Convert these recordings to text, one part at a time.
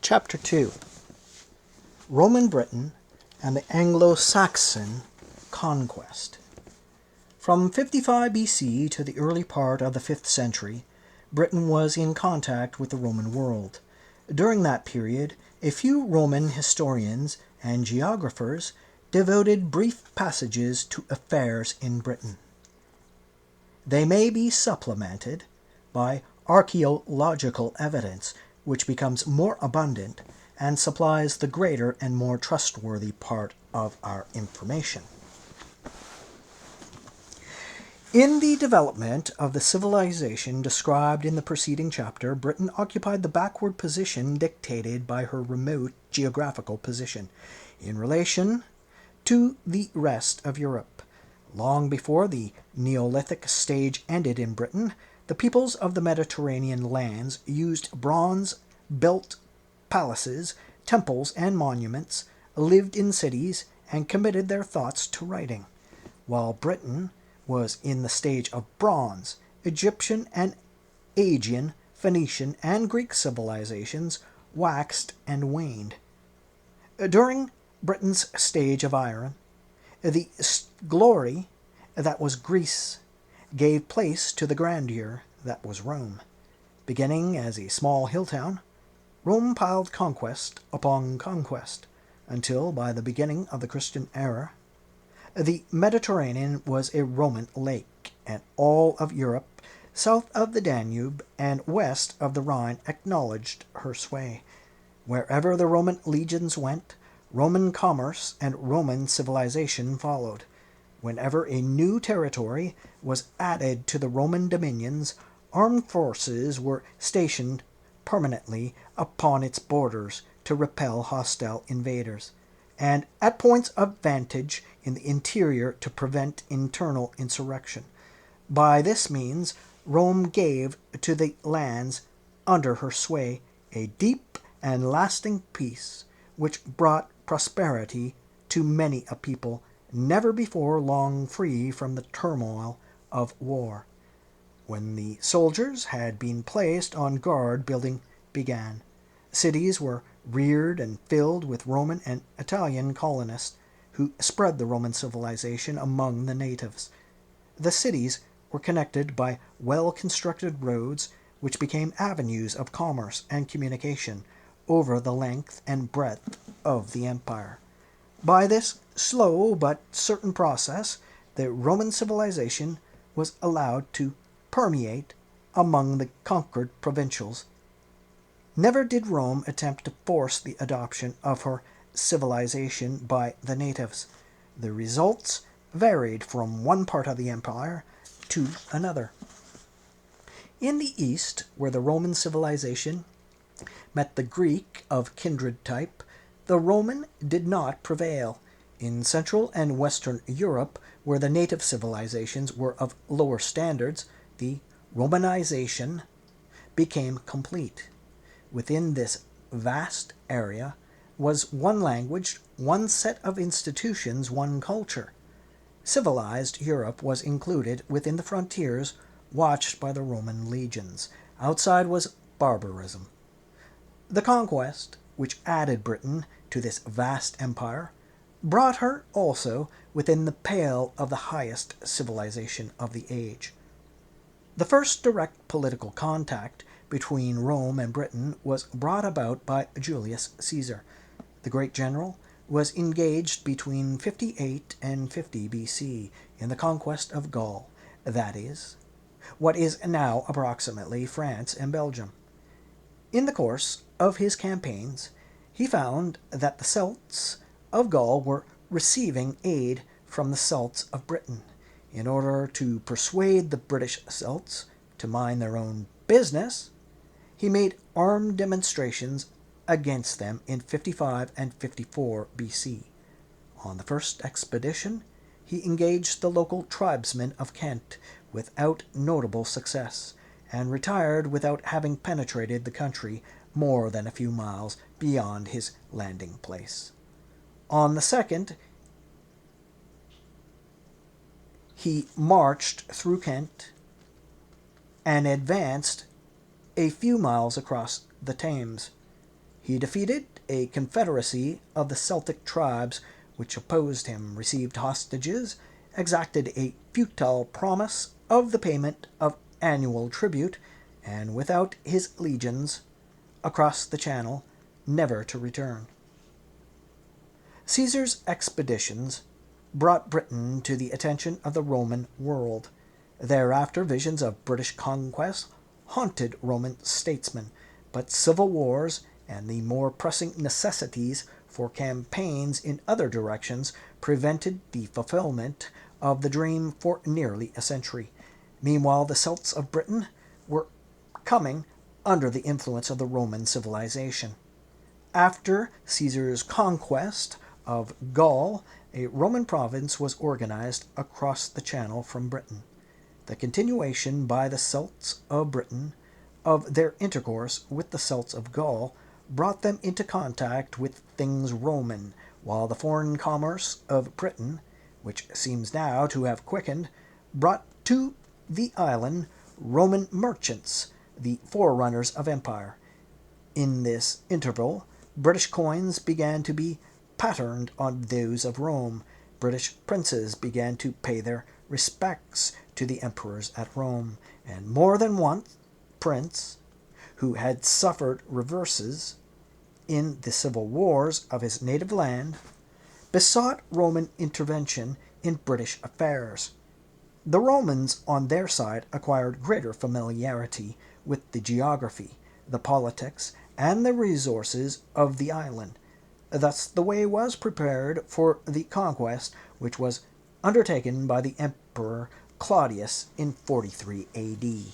Chapter 2 Roman Britain and the Anglo-Saxon Conquest. From 55 BC to the early part of the 5th century, Britain was in contact with the Roman world. During that period, a few Roman historians and geographers devoted brief passages to affairs in Britain. They may be supplemented by archaeological evidence, which becomes more abundant and supplies the greater and more trustworthy part of our information. In the development of the civilization described in the preceding chapter, Britain occupied the backward position dictated by her remote geographical position in relation to the rest of Europe. Long before the Neolithic stage ended in Britain, the peoples of the Mediterranean lands used bronze-built palaces, temples, and monuments, lived in cities, and committed their thoughts to writing. While Britain was in the stage of bronze, Egyptian and Aegean, Phoenician, and Greek civilizations waxed and waned. During Britain's stage of iron, the glory that was Greece gave place to the grandeur that was Rome. Beginning as a small hill town, Rome piled conquest upon conquest, until by the beginning of the Christian era, the Mediterranean was a Roman lake, and all of Europe, south of the Danube and west of the Rhine, acknowledged her sway. Wherever the Roman legions went, Roman commerce and Roman civilization followed. Whenever a new territory was added to the Roman dominions, armed forces were stationed permanently upon its borders to repel hostile invaders, and at points of vantage in the interior to prevent internal insurrection. By this means, Rome gave to the lands under her sway a deep and lasting peace, which brought prosperity to many a people never before long free from the turmoil of war. When the soldiers had been placed on guard, building began. Cities were reared and filled with Roman and Italian colonists who spread the Roman civilization among the natives. The cities were connected by well-constructed roads which became avenues of commerce and communication over the length and breadth of the empire. By this slow but certain process, the Roman civilization was allowed to permeate among the conquered provincials. Never did Rome attempt to force the adoption of her civilization by the natives. The results varied from one part of the empire to another. In the East, where the Roman civilization met the Greek of kindred type, the Roman did not prevail. In Central and Western Europe, where the native civilizations were of lower standards, the Romanization became complete. Within this vast area was one language, one set of institutions, one culture. Civilized Europe was included within the frontiers watched by the Roman legions. Outside was barbarism. The conquest, which added Britain to this vast empire, brought her also within the pale of the highest civilization of the age. The first direct political contact between Rome and Britain was brought about by Julius Caesar. The great general was engaged between 58 and 50 BC in the conquest of Gaul, that is, what is now approximately France and Belgium. In the course of his campaigns, he found that the Celts of Gaul were receiving aid from the Celts of Britain. In order to persuade the British Celts to mind their own business, he made armed demonstrations against them in 55 and 54 BC. On the first expedition, he engaged the local tribesmen of Kent without notable success, and retired without having penetrated the country more than a few miles beyond his landing place. On the second, he marched through Kent and advanced a few miles across the Thames. He defeated a confederacy of the Celtic tribes which opposed him, received hostages, exacted a futile promise of the payment of annual tribute, and without his legions, across the Channel, never to return. Caesar's expeditions brought Britain to the attention of the Roman world. Thereafter, visions of British conquest haunted Roman statesmen, but civil wars and the more pressing necessities for campaigns in other directions prevented the fulfillment of the dream for nearly a century. Meanwhile, the Celts of Britain were coming under the influence of the Roman civilization. After Caesar's conquest of Gaul, a Roman province was organized across the Channel from Britain. The continuation by the Celts of Britain of their intercourse with the Celts of Gaul brought them into contact with things Roman, while the foreign commerce of Britain, which seems now to have quickened, brought to the island Roman merchants, the forerunners of empire. In this interval, British coins began to be patterned on those of Rome. British princes began to pay their respects to the emperors at Rome, and more than one prince, who had suffered reverses in the civil wars of his native land, besought Roman intervention in British affairs. The Romans, on their side, acquired greater familiarity with the geography, the politics, and the resources of the island. Thus the way was prepared for the conquest, which was undertaken by the Emperor Claudius in 43 A.D.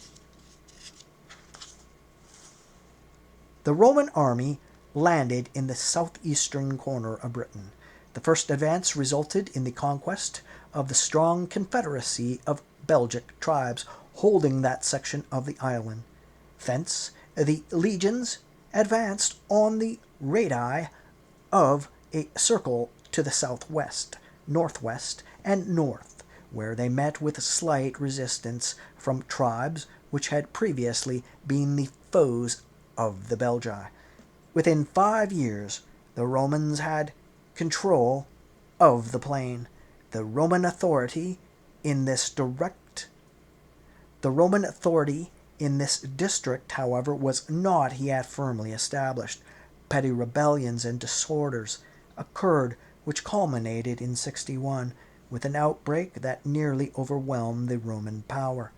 The Roman army landed in the southeastern corner of Britain. The first advance resulted in the conquest of the strong confederacy of Belgic tribes holding that section of the island. Thence, the legions advanced on the radii of a circle to the southwest, northwest, and north, where they met with slight resistance from tribes which had previously been the foes of the Belgi. Within 5 years, the Romans had control of the plain. The Roman authority in this district, however, was not yet firmly established. Petty rebellions and disorders occurred, which culminated in 61 with an outbreak that nearly overwhelmed the Roman power.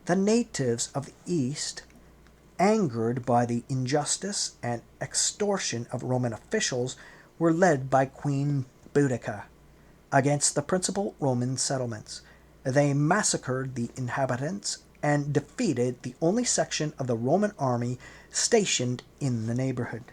The natives of the East, angered by the injustice and extortion of Roman officials, were led by Queen Boudica against the principal Roman settlements. They massacred the inhabitants and defeated the only section of the Roman army stationed in the neighborhood.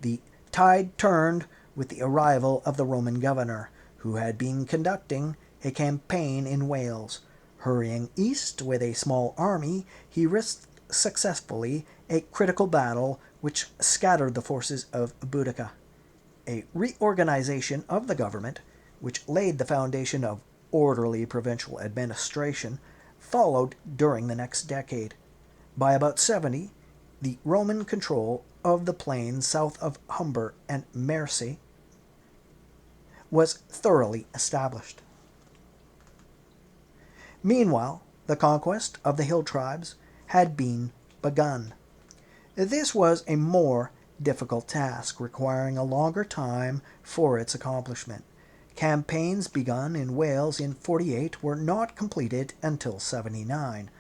The tide turned with the arrival of the Roman governor, who had been conducting a campaign in Wales. Hurrying east with a small army, he risked successfully a critical battle which scattered the forces of Boudica. A reorganization of the government, which laid the foundation of orderly provincial administration, followed during the next decade. By about 70, the Roman control of the plains south of Humber and Mersey was thoroughly established. Meanwhile, the conquest of the hill tribes had been begun. This was a more difficult task, requiring a longer time for its accomplishment. Campaigns begun in Wales in 48 were not completed until 79.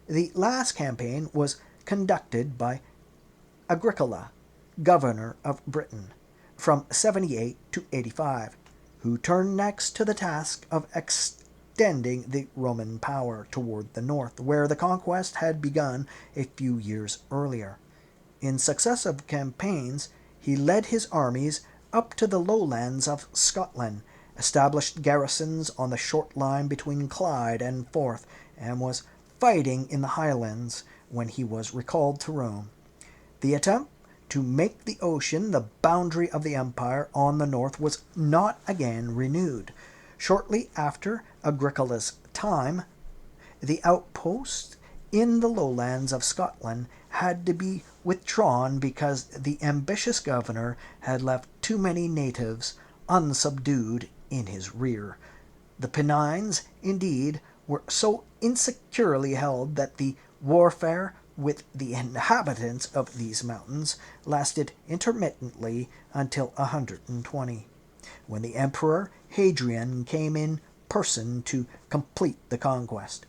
The last campaign was conducted by Agricola, governor of Britain, from 78 to 85, who turned next to the task of extending the Roman power toward the north, where the conquest had begun a few years earlier. In successive campaigns, he led his armies up to the lowlands of Scotland, established garrisons on the short line between Clyde and Forth, and was fighting in the Highlands when he was recalled to Rome. The attempt to make the ocean the boundary of the empire on the north was not again renewed. Shortly after Agricola's time, the outposts in the lowlands of Scotland had to be withdrawn because the ambitious governor had left too many natives unsubdued in his rear. The Pennines, indeed, were so insecurely held that the warfare with the inhabitants of these mountains lasted intermittently until 120, when the Emperor Hadrian came in person to complete the conquest.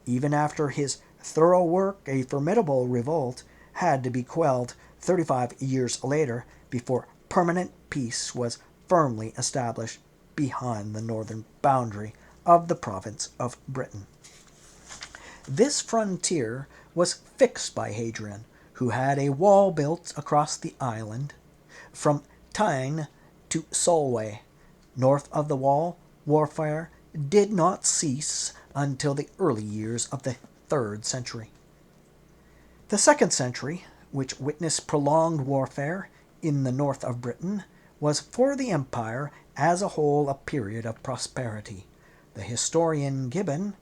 Even after his thorough work, a formidable revolt had to be quelled 35 years later before permanent peace was firmly established behind the northern boundary of the province of Britain. This frontier was fixed by Hadrian, who had a wall built across the island from Tyne to Solway. North of the wall, warfare did not cease until the early years of the 3rd century. The 2nd century, which witnessed prolonged warfare in the north of Britain, was for the empire as a whole a period of prosperity. The historian Gibbon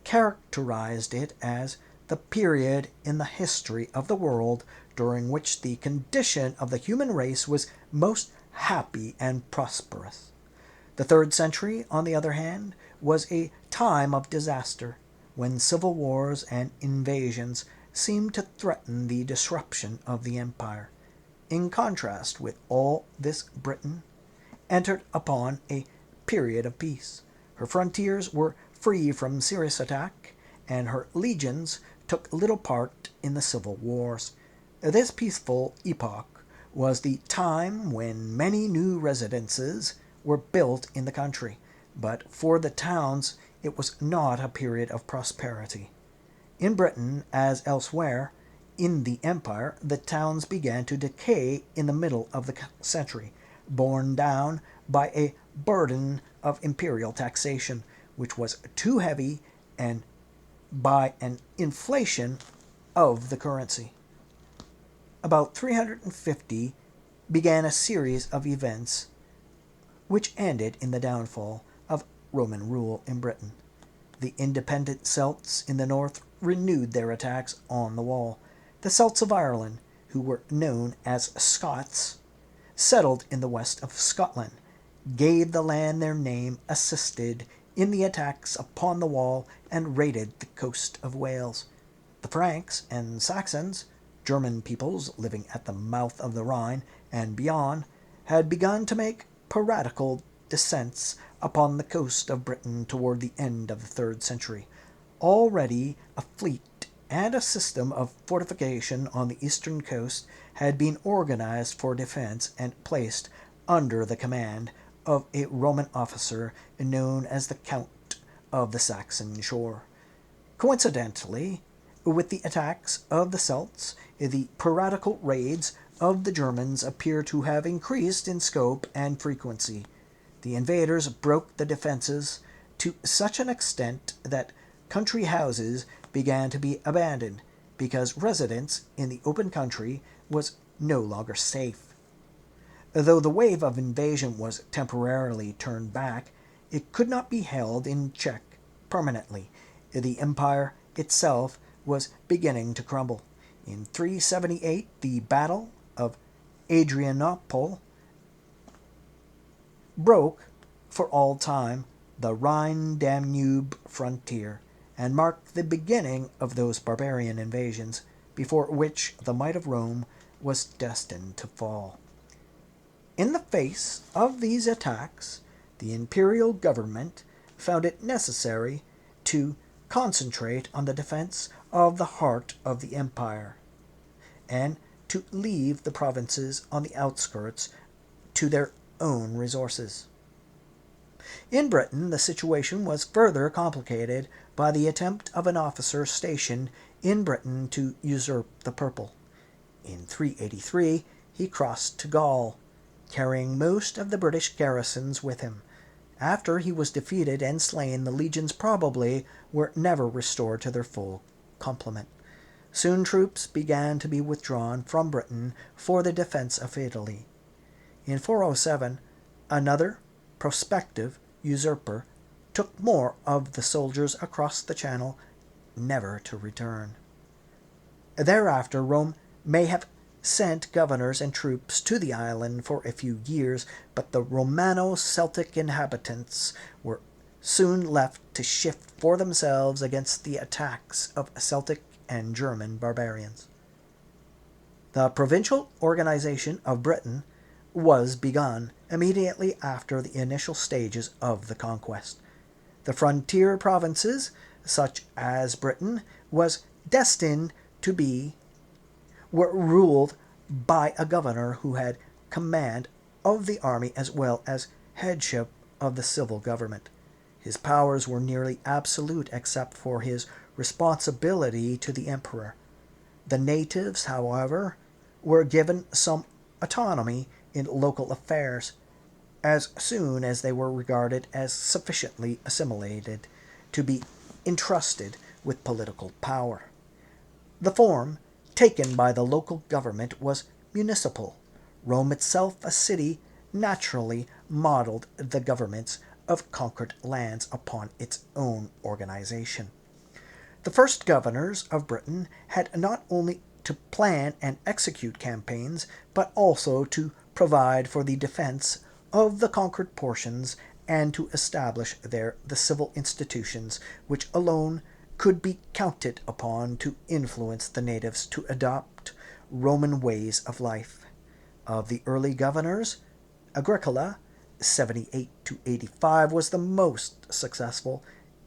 characterized it as the period in the history of the world during which the condition of the human race was most happy and prosperous. The 3rd century, on the other hand, was a time of disaster, when civil wars and invasions seemed to threaten the disruption of the empire. In contrast with all this, Britain entered upon a period of peace. Her frontiers were free from serious attack, and her legions took little part in the civil wars. This peaceful epoch was the time when many new residences were built in the country, but for the towns it was not a period of prosperity. In Britain, as elsewhere in the empire, the towns began to decay in the middle of the century, borne down by a burden of imperial taxation, which was too heavy, and by an inflation of the currency. About 350 began a series of events which ended in the downfall of Roman rule in Britain. The independent Celts in the north renewed their attacks on the wall. The Celts of Ireland, who were known as Scots, settled in the west of Scotland, gave the land their name, assisted in the attacks upon the wall, and raided the coast of Wales. The Franks and Saxons, German peoples living at the mouth of the Rhine and beyond, had begun to make piratical descents upon the coast of Britain toward the end of the 3rd century. Already a fleet and a system of fortification on the eastern coast had been organized for defense and placed under the command of a Roman officer known as the Count of the Saxon shore. Coincidentally, with the attacks of the Celts, the piratical raids of the Germans appear to have increased in scope and frequency. The invaders broke the defenses to such an extent that country houses began to be abandoned because residence in the open country was no longer safe. Though the wave of invasion was temporarily turned back, it could not be held in check permanently. The empire itself was beginning to crumble. In 378, the Battle of Adrianople broke for all time the Rhine-Danube frontier and marked the beginning of those barbarian invasions before which the might of Rome was destined to fall. In the face of these attacks, the imperial government found it necessary to concentrate on the defense of the heart of the empire, and to leave the provinces on the outskirts to their own resources. In Britain, the situation was further complicated by the attempt of an officer stationed in Britain to usurp the purple. In 383, he crossed to Gaul, carrying most of the British garrisons with him. After he was defeated and slain, the legions probably were never restored to their full complement. Soon troops began to be withdrawn from Britain for the defense of Italy. In 407, another prospective usurper took more of the soldiers across the Channel, never to return. Thereafter, Rome may have sent governors and troops to the island for a few years, but the Romano-Celtic inhabitants were soon left to shift for themselves against the attacks of Celtic and German barbarians. The provincial organization of Britain was begun immediately after the initial stages of the conquest. The frontier provinces, such as Britain was destined to be, were ruled by a governor who had command of the army as well as headship of the civil government. His powers were nearly absolute except for his responsibility to the emperor. The natives, however, were given some autonomy in local affairs as soon as they were regarded as sufficiently assimilated to be entrusted with political power. The form taken by the local government was municipal. Rome itself, a city, naturally modeled the governments of conquered lands upon its own organization. The first governors of Britain had not only to plan and execute campaigns, but also to provide for the defense of the conquered portions and to establish there the civil institutions which alone could be counted upon to influence the natives to adopt Roman ways of life. Of the early governors, Agricola, 78 to 85, was the most successful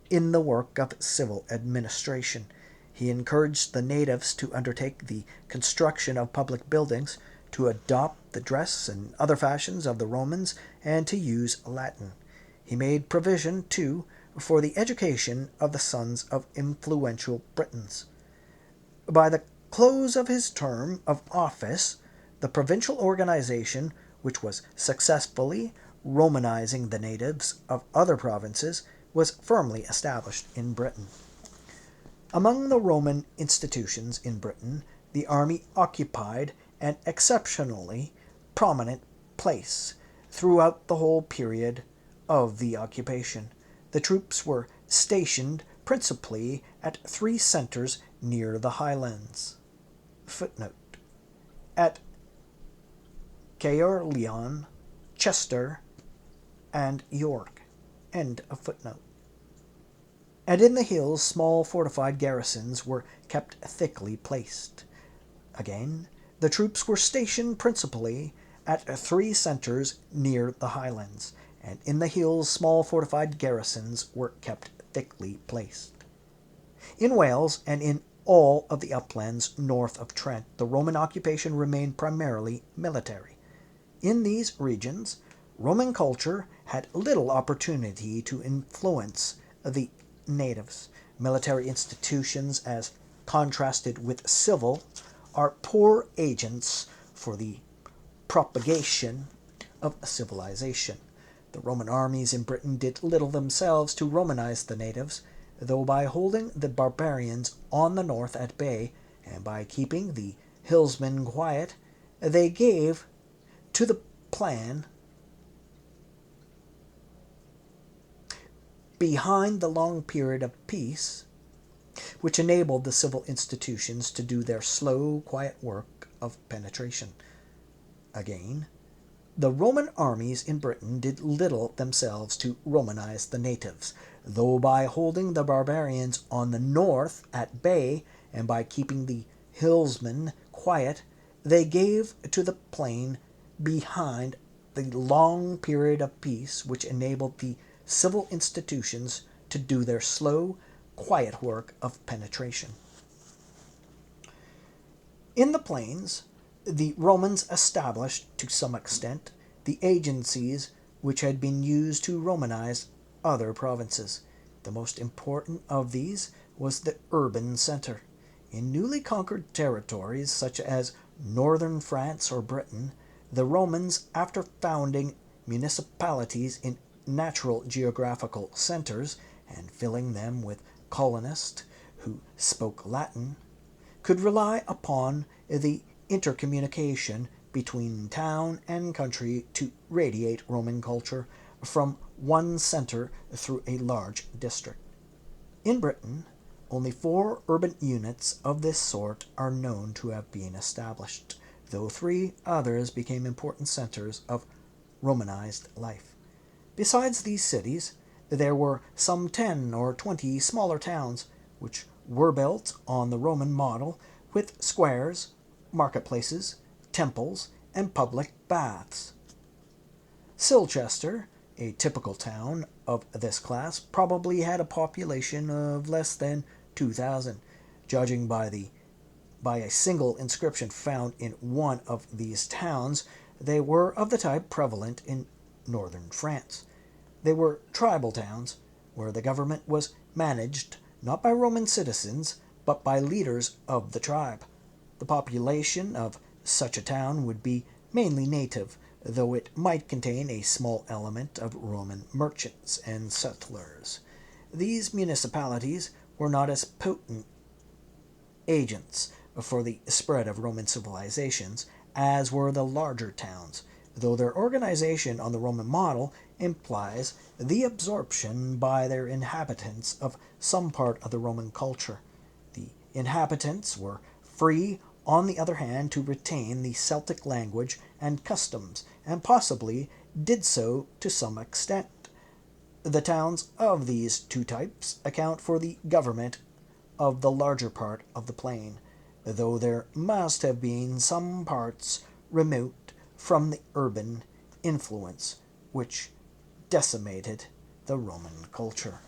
in the work of civil administration. He encouraged the natives to undertake the construction of public buildings, to adopt the dress and other fashions of the Romans, and to use Latin. He made provision, too, for the education of the sons of influential Britons. By the close of his term of office, the provincial organization, which was successfully Romanizing the natives of other provinces, was firmly established in Britain. Among the Roman institutions in Britain, the army occupied an exceptionally prominent place throughout the whole period of the occupation. The troops were stationed principally at three centers near the Highlands. Footnote: at Caerleon, Chester, and York. End of footnote. And in the hills small fortified garrisons were kept thickly placed. Again, the troops were stationed principally at three centers near the Highlands, and in the hills small fortified garrisons were kept thickly placed. In Wales and in all of the uplands north of Trent, the Roman occupation remained primarily military. In these regions, Roman culture had little opportunity to influence the natives. Military institutions, as contrasted with civil, are poor agents for the propagation of civilization. The Roman armies in Britain did little themselves to Romanize the natives, though by holding the barbarians on the north at bay and by keeping the hillsmen quiet, they gave to the plan behind the long period of peace, which enabled the civil institutions to do their slow, quiet work of penetration. Again, the Roman armies in Britain did little themselves to Romanize the natives, though by holding the barbarians on the north at bay and by keeping the hillsmen quiet, they gave to the plain behind the long period of peace which enabled the civil institutions to do their slow, quiet work of penetration. In the plains, the Romans established, to some extent, the agencies which had been used to Romanize other provinces. The most important of these was the urban center. In newly conquered territories, such as northern France or Britain, the Romans, after founding municipalities in natural geographical centers and filling them with colonists who spoke Latin, could rely upon the intercommunication between town and country to radiate Roman culture from one center through a large district. In Britain, Only 4 urban units of this sort are known to have been established, though 3 others became important centers of Romanized life. Besides these cities, there were some 10 or 20 smaller towns, which were built on the Roman model, with squares, marketplaces, temples, and public baths. Silchester, a typical town of this class, probably had a population of less than 2,000, judging by a single inscription found in one of these towns. They were of the type prevalent in northern France. They were tribal towns, where the government was managed not by Roman citizens, but by leaders of the tribe. The population of such a town would be mainly native, though it might contain a small element of Roman merchants and settlers. These municipalities were not as potent agents for the spread of Roman civilizations as were the larger towns, though their organization on the Roman model implies the absorption by their inhabitants of some part of the Roman culture. The inhabitants were free, on the other hand, to retain the Celtic language and customs, and possibly did so to some extent. The towns of these 2 types account for the government of the larger part of the plain, though there must have been some parts remote from the urban influence which decimated the Roman culture.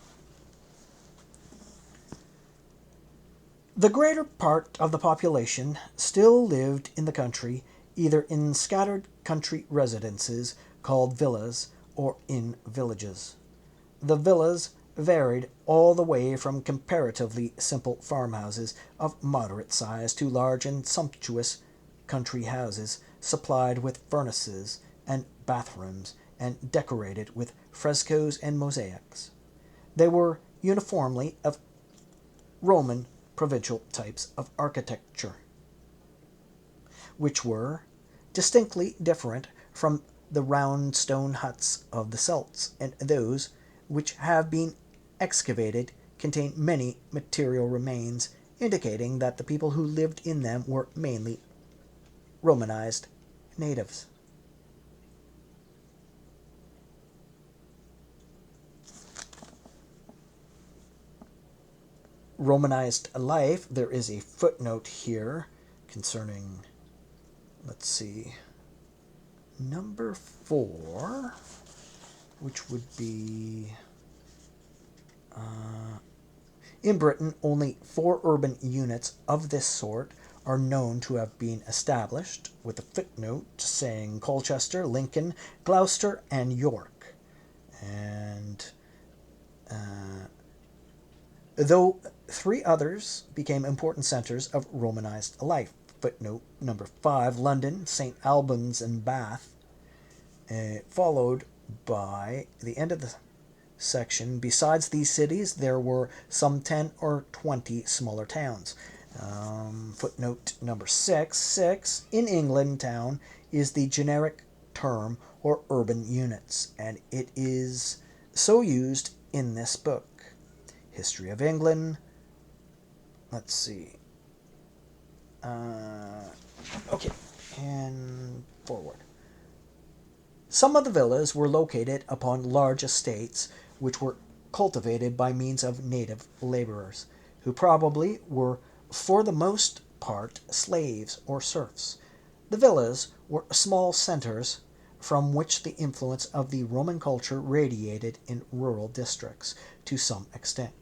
The greater part of the population still lived in the country, either in scattered country residences called villas or in villages. The villas varied all the way from comparatively simple farmhouses of moderate size to large and sumptuous country houses supplied with furnaces and bathrooms and decorated with frescoes and mosaics. They were uniformly of Roman provincial types of architecture, which were distinctly different from the round stone huts of the Celts, and those which have been excavated contain many material remains, indicating that the people who lived in them were mainly Romanized natives. Romanized life, there is a footnote here concerning, let's see, number 4, which would be, in Britain, only 4 urban units of this sort are known to have been established, with a footnote saying Colchester, Lincoln, Gloucester, and York. And though 3 others became important centers of Romanized life. Footnote number 5, London, St. Albans, and Bath, followed by the end of the section. Besides these cities, there were some 10 or 20 smaller towns. Footnote number 6, in England, town is the generic term or urban units, and it is so used in this book. History of England. Let's see. Okay, and forward. Some of the villas were located upon large estates which were cultivated by means of native laborers, who probably were for the most part slaves or serfs. The villas were small centers from which the influence of the Roman culture radiated in rural districts to some extent.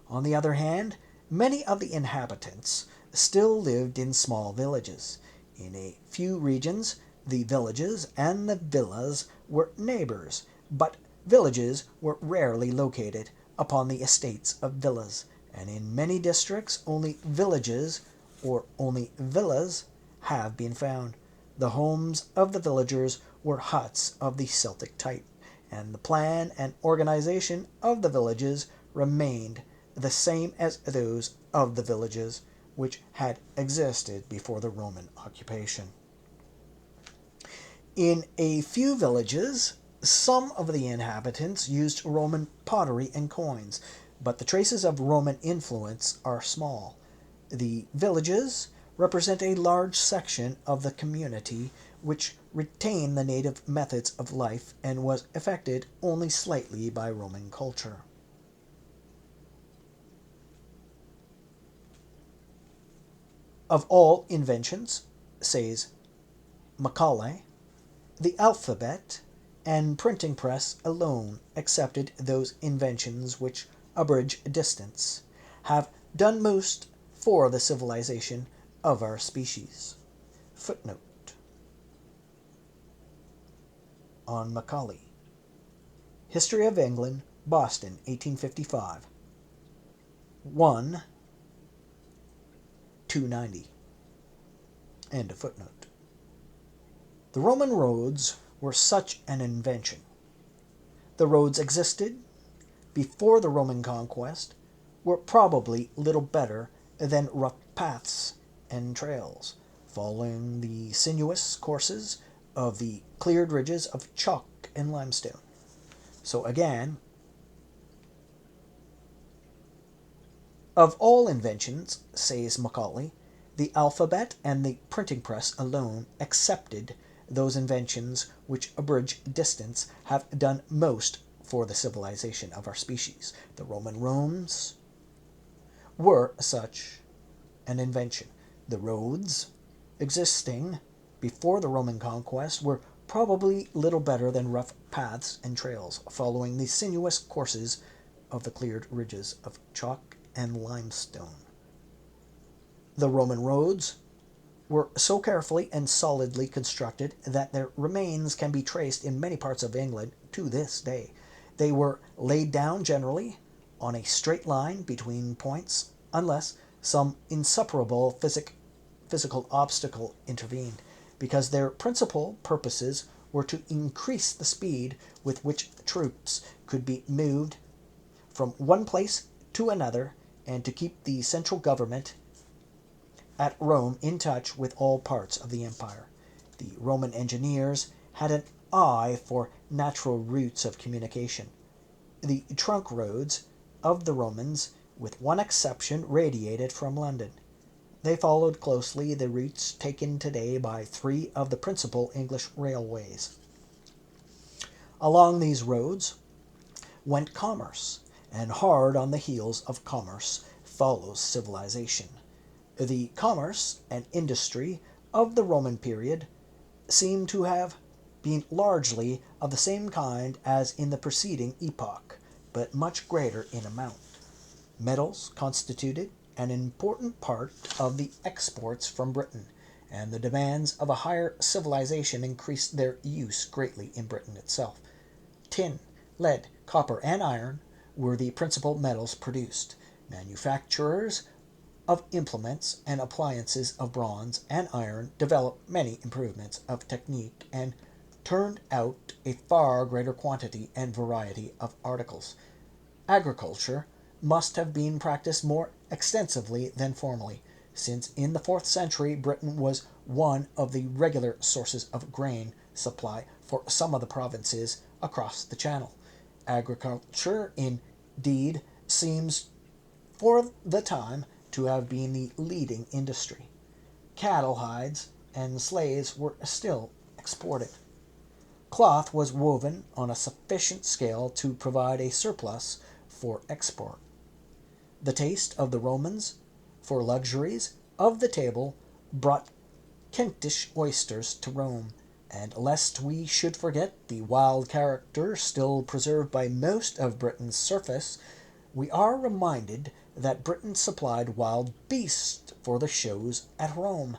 On the other hand, many of the inhabitants still lived in small villages. In a few regions, the villages and the villas were neighbors, but villages were rarely located upon the estates of villas, and in many districts only villages or only villas have been found. The homes of the villagers were huts of the Celtic type, and the plan and organization of the villages remained the same as those of the villages which had existed before the Roman occupation. In a few villages, some of the inhabitants used Roman pottery and coins, but the traces of Roman influence are small. The villages represent a large section of the community which retained the native methods of life and was affected only slightly by Roman culture. Of all inventions, says Macaulay, the alphabet and printing press alone, excepted those inventions which abridge distance, have done most for the civilization of our species. Footnote on Macaulay. History of England, Boston, 1855. 1, 290. End of footnote. The Roman roads were such an invention. The roads existed before the Roman conquest, were probably little better than rough paths and trails, following the sinuous courses of the cleared ridges of chalk and limestone. So again, of all inventions, says Macaulay, the alphabet and the printing press alone, excepted those inventions which abridge distance, have done most for the civilization of our species. The Roman roads were such an invention. The roads existing before the Roman conquest were probably little better than rough paths and trails, following the sinuous courses of the cleared ridges of chalk and limestone. The Roman roads were so carefully and solidly constructed that their remains can be traced in many parts of England to this day. They were laid down generally on a straight line between points, unless some insuperable physical obstacle intervened, because their principal purposes were to increase the speed with which troops could be moved from one place to another, and to keep the central government at Rome in touch with all parts of the empire. The Roman engineers had an eye for natural routes of communication. The trunk roads of the Romans, with one exception, radiated from London. They followed closely the routes taken today by three of the principal English railways. Along these roads went commerce, and hard on the heels of commerce follows civilization. The commerce and industry of the Roman period seem to have been largely of the same kind as in the preceding epoch, but much greater in amount. Metals constituted an important part of the exports from Britain, and the demands of a higher civilization increased their use greatly in Britain itself. Tin, lead, copper, and iron were the principal metals produced. Manufacturers of implements and appliances of bronze and iron developed many improvements of technique and turned out a far greater quantity and variety of articles. Agriculture must have been practiced more extensively than formerly, since in the 4th century Britain was one of the regular sources of grain supply for some of the provinces across the Channel. Agriculture, indeed, seems for the time to have been the leading industry. Cattle hides and slaves were still exported. Cloth was woven on a sufficient scale to provide a surplus for export. The taste of the Romans for luxuries of the table brought Kentish oysters to Rome, and lest we should forget the wild character still preserved by most of Britain's surface, we are reminded that Britain supplied wild beasts for the shows at Rome.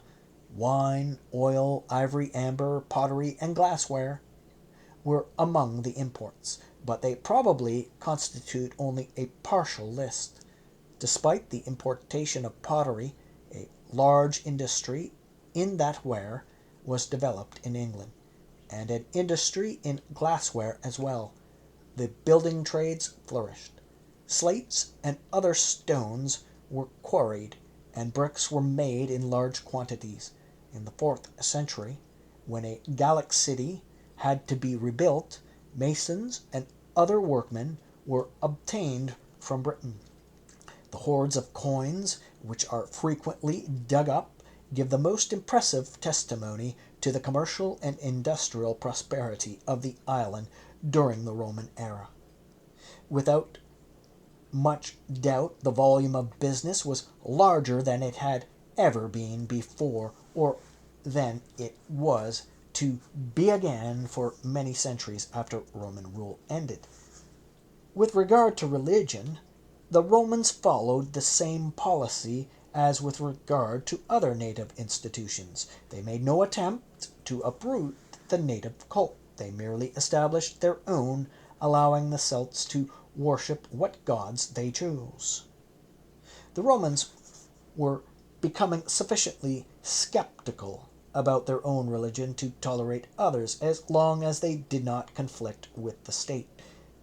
Wine, oil, ivory, amber, pottery, and glassware were among the imports, but they probably constitute only a partial list. Despite the importation of pottery, a large industry in that ware was developed in England, and an industry in glassware as well. The building trades flourished. Slates and other stones were quarried, and bricks were made in large quantities. In the 4th century, when a Gallic city had to be rebuilt, masons and other workmen were obtained from Britain. The hoards of coins, which are frequently dug up, give the most impressive testimony to the commercial and industrial prosperity of the island during the Roman era. Without much doubt, the volume of business was larger than it had ever been before, or than it was to be again for many centuries after Roman rule ended. With regard to religion, the Romans followed the same policy as with regard to other native institutions. They made no attempt to uproot the native cult. They merely established their own, allowing the Celts to worship what gods they chose. The Romans were becoming sufficiently skeptical about their own religion to tolerate others as long as they did not conflict with the state.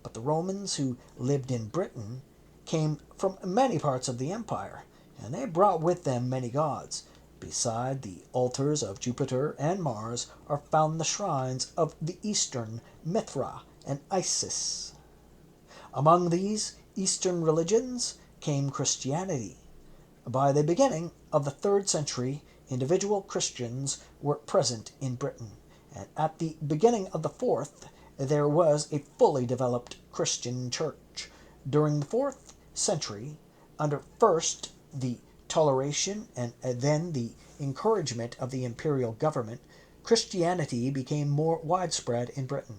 But the Romans who lived in Britain came from many parts of the empire, and they brought with them many gods. Beside the altars of Jupiter and Mars are found the shrines of the Eastern Mithra and Isis. Among these Eastern religions came Christianity. By the beginning of the 3rd century, individual Christians were present in Britain, and at the beginning of the 4th, there was a fully developed Christian church. During the 4th century, under first the toleration and then the encouragement of the imperial government, Christianity became more widespread in Britain.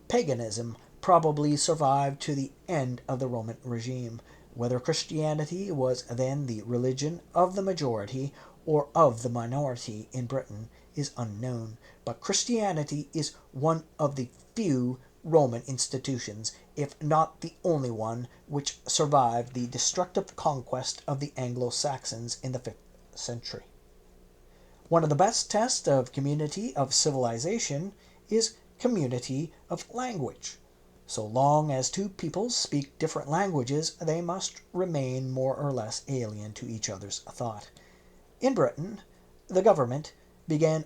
Paganism probably survived to the end of the Roman regime. Whether Christianity was then the religion of the majority or of the minority in Britain is unknown, but Christianity is one of the few Roman institutions, if not the only one, which survived the destructive conquest of the Anglo-Saxons in the 5th century. One of the best tests of community of civilization is community of language. So long as two peoples speak different languages, they must remain more or less alien to each other's thought. In Britain, the government began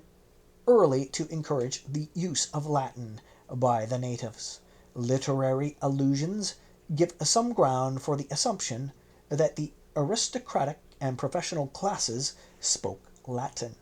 early to encourage the use of Latin by the natives. Literary allusions give some ground for the assumption that the aristocratic and professional classes spoke Latin.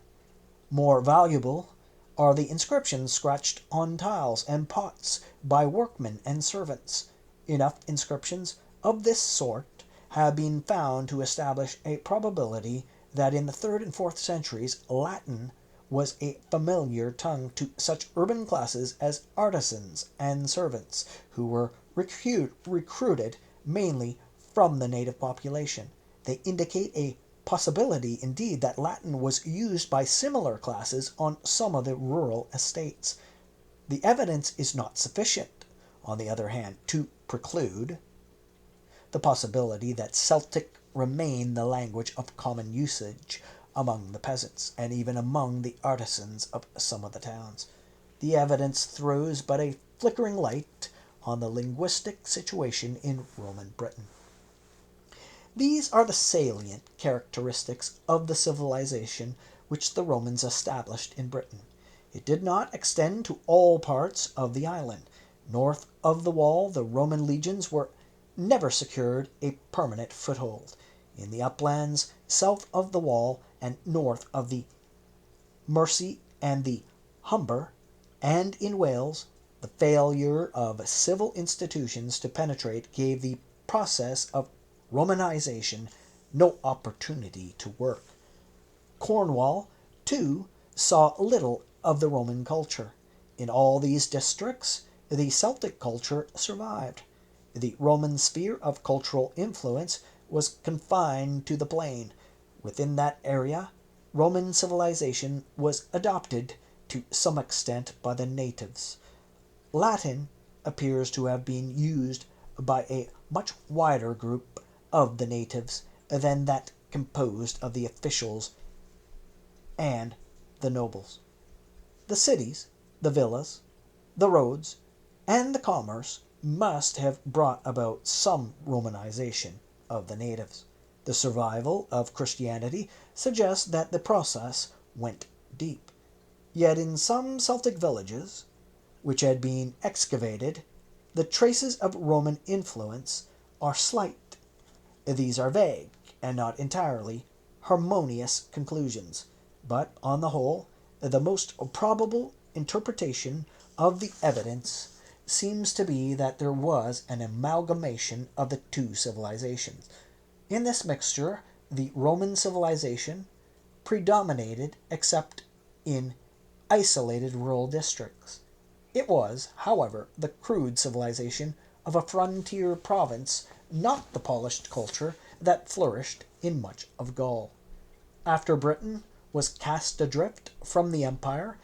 More valuable are the inscriptions scratched on tiles and pots by workmen and servants. Enough inscriptions of this sort have been found to establish a probability that in the 3rd and 4th centuries Latin was a familiar tongue to such urban classes as artisans and servants, who were recruited mainly from the native population. They indicate a possibility, indeed, that Latin was used by similar classes on some of the rural estates. The evidence is not sufficient, on the other hand, to preclude the possibility that Celtic remained the language of common usage among the peasants, and even among the artisans of some of the towns. The evidence throws but a flickering light on the linguistic situation in Roman Britain. These are the salient characteristics of the civilization which the Romans established in Britain. It did not extend to all parts of the island. North of the wall, the Roman legions were never secured a permanent foothold. In the uplands, south of the wall, and north of the Mersey and the Humber, and in Wales, the failure of civil institutions to penetrate gave the process of Romanization no opportunity to work. Cornwall, too, saw little of the Roman culture. In all these districts, the Celtic culture survived. The Roman sphere of cultural influence was confined to the plain. Within that area, Roman civilization was adopted to some extent by the natives. Latin appears to have been used by a much wider group of the natives than that composed of the officials and the nobles. The cities, the villas, the roads, and the commerce must have brought about some Romanization of the natives. The survival of Christianity suggests that the process went deep. Yet in some Celtic villages, which had been excavated, the traces of Roman influence are slight. These are vague and not entirely harmonious conclusions, but on the whole, the most probable interpretation of the evidence seems to be that there was an amalgamation of the two civilizations. In this mixture, the Roman civilization predominated except in isolated rural districts. It was, however, the crude civilization of a frontier province, not the polished culture that flourished in much of Gaul. After Britain was cast adrift from the empire,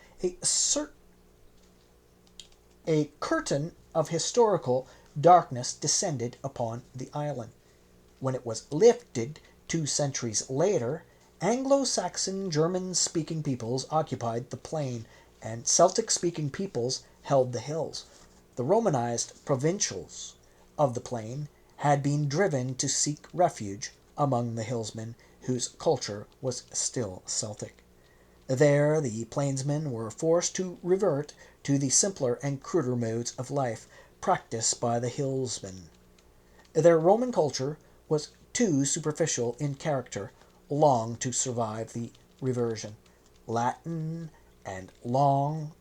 a curtain of historical darkness descended upon the island. When it was lifted 2 centuries later, Anglo-Saxon German-speaking peoples occupied the plain, and Celtic-speaking peoples held the hills. The Romanized provincials of the plain had been driven to seek refuge among the hillsmen, whose culture was still Celtic. There the plainsmen were forced to revert to the simpler and cruder modes of life practiced by the hillsmen. Their Roman culture was too superficial in character long to survive the reversion. Latin and along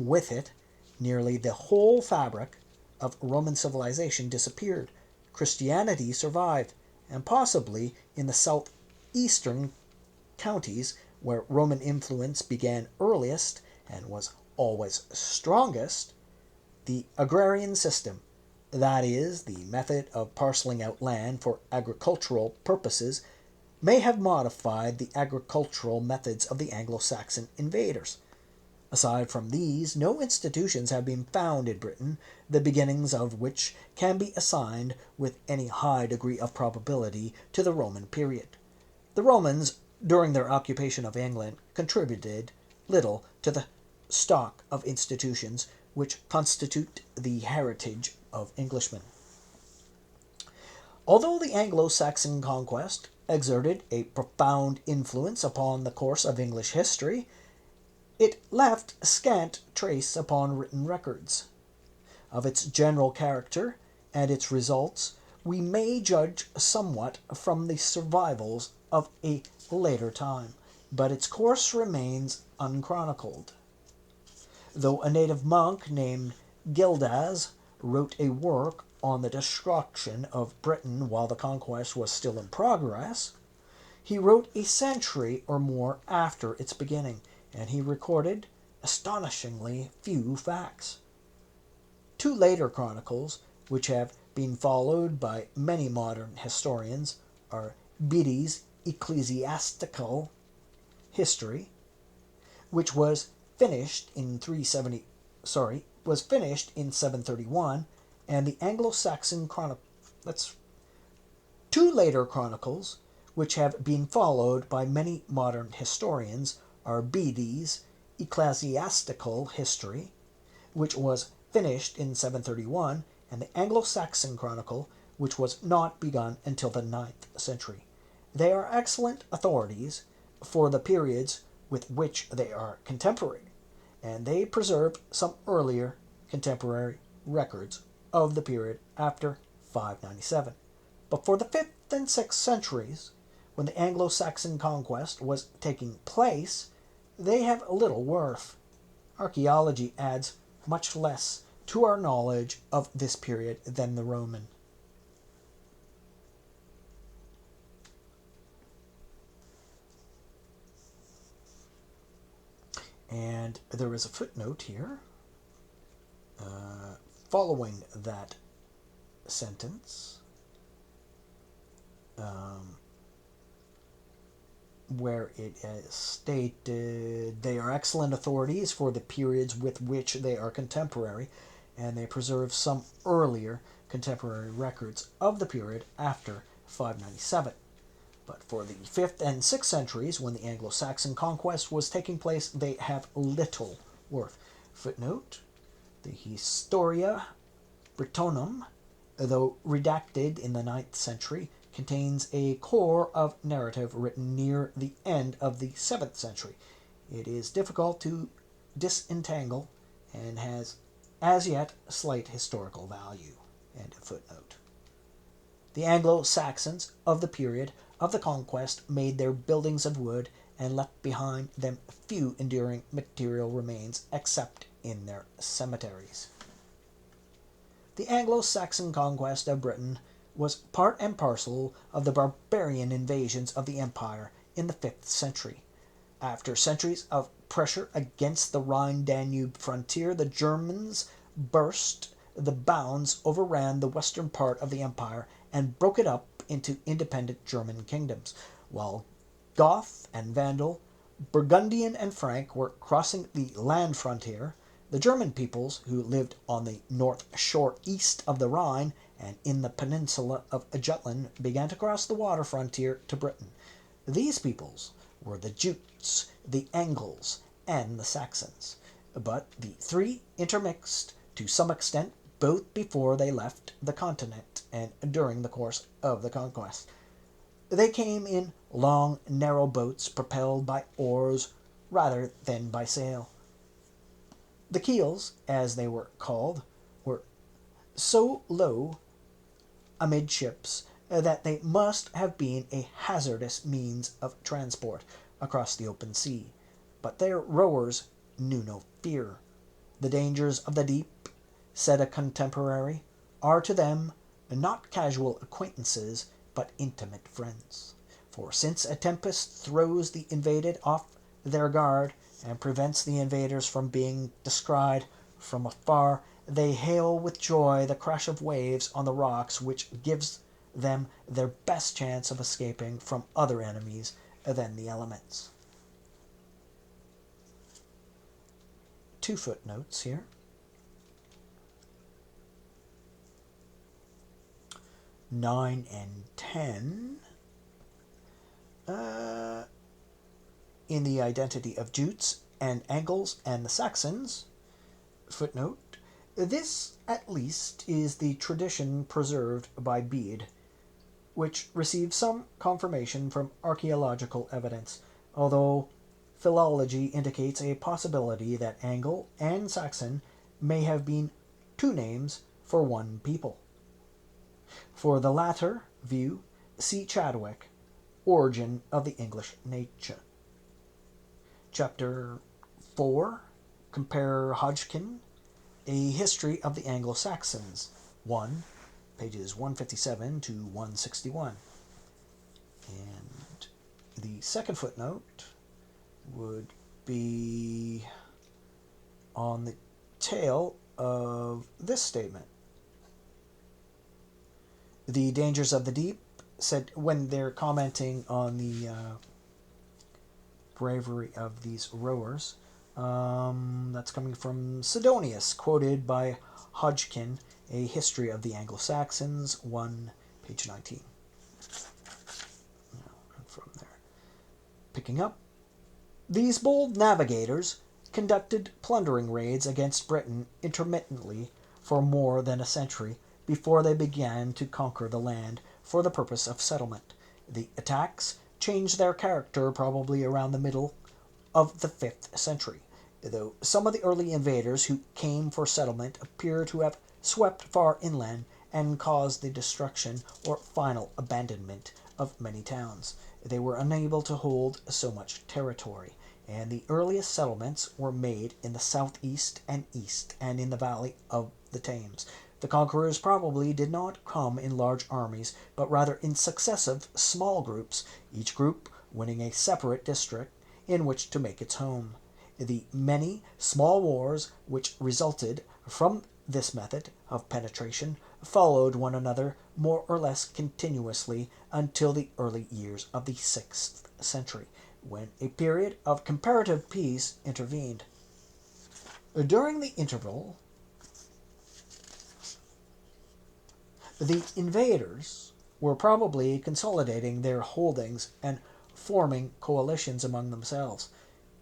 with it, nearly the whole fabric of Roman civilization disappeared. Christianity survived, and possibly in the southeastern counties where Roman influence began earliest and was always strongest, the agrarian system, that is, the method of parceling out land for agricultural purposes, may have modified the agricultural methods of the Anglo-Saxon invaders. Aside from these, no institutions have been found in Britain, the beginnings of which can be assigned with any high degree of probability to the Roman period. The Romans, during their occupation of England, contributed little to the stock of institutions which constitute the heritage of Englishmen. Although the Anglo-Saxon conquest exerted a profound influence upon the course of English history, it left scant trace upon written records. Of its general character and its results, we may judge somewhat from the survivals of a later time, but its course remains unchronicled. Though a native monk named Gildas wrote a work on the destruction of Britain while the conquest was still in progress, he wrote a century or more after its beginning, and he recorded astonishingly few facts. 2 later chronicles, which have been followed by many modern historians, are Bede's Ecclesiastical History, which was finished in 731, and the Anglo-Saxon Chronicle. That's 2 later chronicles, which have been followed by many modern historians, are Bede's Ecclesiastical History, which was finished in 731, and the Anglo-Saxon Chronicle, which was not begun until the 9th century. They are excellent authorities for the periods with which they are contemporary, and they preserve some earlier contemporary records of the period after 597. But for the 5th and 6th centuries, when the Anglo-Saxon conquest was taking place, they have little worth. Archaeology adds much less to our knowledge of this period than the Roman. And there is a footnote here following that sentence, where it is stated they are excellent authorities for the periods with which they are contemporary, and they preserve some earlier contemporary records of the period after 597. But for the 5th and 6th centuries, when the Anglo-Saxon conquest was taking place, they have little worth. Footnote: the Historia Brittonum, though redacted in the 9th century, contains a core of narrative written near the end of the 7th century. It is difficult to disentangle and has as yet slight historical value. End of footnote. The Anglo-Saxons of the period of the Conquest made their buildings of wood and left behind them few enduring material remains except in their cemeteries. The Anglo-Saxon conquest of Britain was part and parcel of the barbarian invasions of the empire in the 5th century. After centuries of pressure against the Rhine-Danube frontier, the Germans burst the bounds, overran the western part of the empire, and broke it up into independent German kingdoms. While Goth and Vandal, Burgundian and Frank were crossing the land frontier, the German peoples who lived on the north shore east of the Rhine and in the peninsula of Jutland began to cross the water frontier to Britain. These peoples were the Jutes, the Angles, and the Saxons, but the three intermixed to some extent both before they left the continent and during the course of the conquest. They came in long, narrow boats propelled by oars rather than by sail. The keels, as they were called, were so low amidships that they must have been a hazardous means of transport across the open sea. But their rowers knew no fear. The dangers of the deep, said a contemporary, are to them not casual acquaintances, but intimate friends. For since a tempest throws the invaded off their guard, and prevents the invaders from being descried from afar, they hail with joy the crash of waves on the rocks, which gives them their best chance of escaping from other enemies than the elements. 2 footnotes here. Nine and 10. In the identity of Jutes and Angles and the Saxons. Footnote. This, at least, is the tradition preserved by Bede, which receives some confirmation from archaeological evidence, although philology indicates a possibility that Angle and Saxon may have been 2 names for one people. For the latter view, see Chadwick, Origin of the English Nation. Chapter 4, compare Hodgkin, A History of the Anglo-Saxons, 1, pages 157 to 161. And the second footnote would be on the tail of this statement. The dangers of the deep, said when they're commenting on the bravery of these rowers. That's coming from Sidonius, quoted by Hodgkin, A History of the Anglo-Saxons, 1, page 19. And from there, picking up, these bold navigators conducted plundering raids against Britain intermittently for more than a century before they began to conquer the land for the purpose of settlement. The attacks changed their character probably around the middle of the 5th century, though some of the early invaders who came for settlement appear to have swept far inland and caused the destruction or final abandonment of many towns. They were unable to hold so much territory, and the earliest settlements were made in the southeast and east and in the valley of the Thames. The conquerors probably did not come in large armies, but rather in successive small groups, each group winning a separate district in which to make its home. The many small wars which resulted from this method of penetration followed one another more or less continuously until the early years of the 6th century, when a period of comparative peace intervened. During the interval, the invaders were probably consolidating their holdings and forming coalitions among themselves.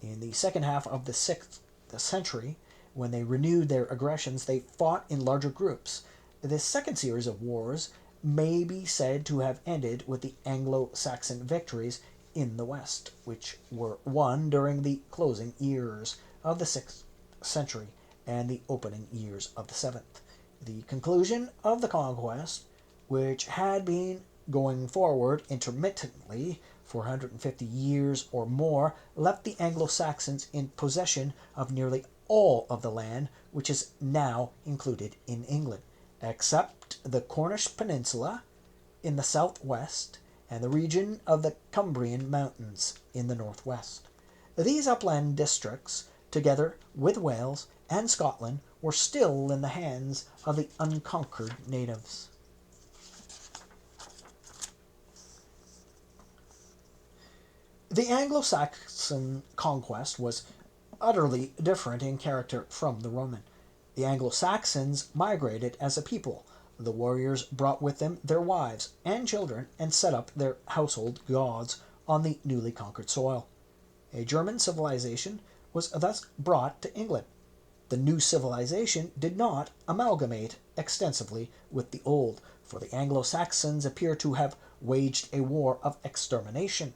In the second half of the 6th century, when they renewed their aggressions, they fought in larger groups. This second series of wars may be said to have ended with the Anglo-Saxon victories in the West, which were won during the closing years of the 6th century and the opening years of the 7th. The conclusion of the conquest which had been going forward intermittently for 150 years or more, left the Anglo-Saxons in possession of nearly all of the land which is now included in England, except the Cornish peninsula in the southwest and the region of the Cumbrian mountains in the northwest. These upland districts, together with Wales and Scotland, were still in the hands of the unconquered natives. The Anglo-Saxon conquest was utterly different in character from the Roman. The Anglo-Saxons migrated as a people. The warriors brought with them their wives and children and set up their household gods on the newly conquered soil. A German civilization was thus brought to England. The new civilization did not amalgamate extensively with the old, for the Anglo-Saxons appear to have waged a war of extermination.